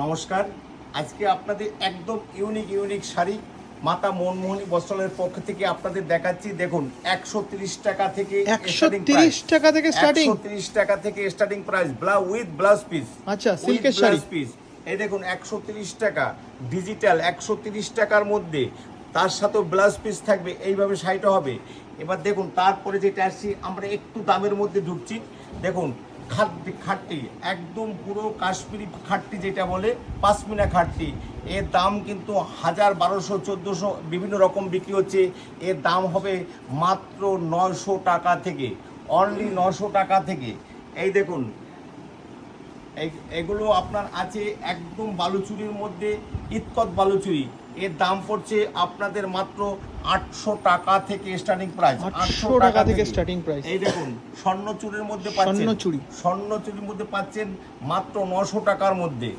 নমস্কার। আজকে আপনাদের একদম ইউনিক শাড়ি মাতা মনমোহনী বস্ত্রালয়ের পক্ষ থেকে আপনাদের দেখাচ্ছি। দেখুন 130 টাকা থেকে 130 টাকা থেকে স্টার্টিং, 130 টাকা থেকে starting price with blouse piece. আচ্ছা, সিল্কের শাড়ি পিস এই দেখুন 130 টাকা ডিজিটাল, 130 টাকার মধ্যে তার সাথেও ব্লাউজ পিস থাকবে। এইভাবে শাড়িটা হবে। এবার দেখুন তারপরে যেটা আসছি আমরা একটু দামের মধ্যে ঢুকছি। দেখুন খাট্টি একদম পুরো কাশ্মীরি খাট্টি যেটা বলে পাশমিনা খাট্টি, এর দাম কিন্তু 1000, 1200, 1400 বিভিন্ন রকম বিক্রি হচ্ছে। এর দাম হবে মাত্র 900 টাকা থেকে, অনলি 900 টাকা থেকে। এই দেখুন এগুলো আপনার আছে একদম বালুচুরির মধ্যে, ইতকত বালুচুরি। এর দাম পড়ছে আপনাদের মাত্র 800 টাকা থেকে স্টার্টিং প্রাইস। 800 টাকা থেকে স্টার্টিং প্রাইস। এই দেখুন স্বর্ণচুরির মধ্যে পাচ্ছেন, স্বর্ণচুরির মধ্যে পাচ্ছেন মাত্র 900 টাকার মধ্যে।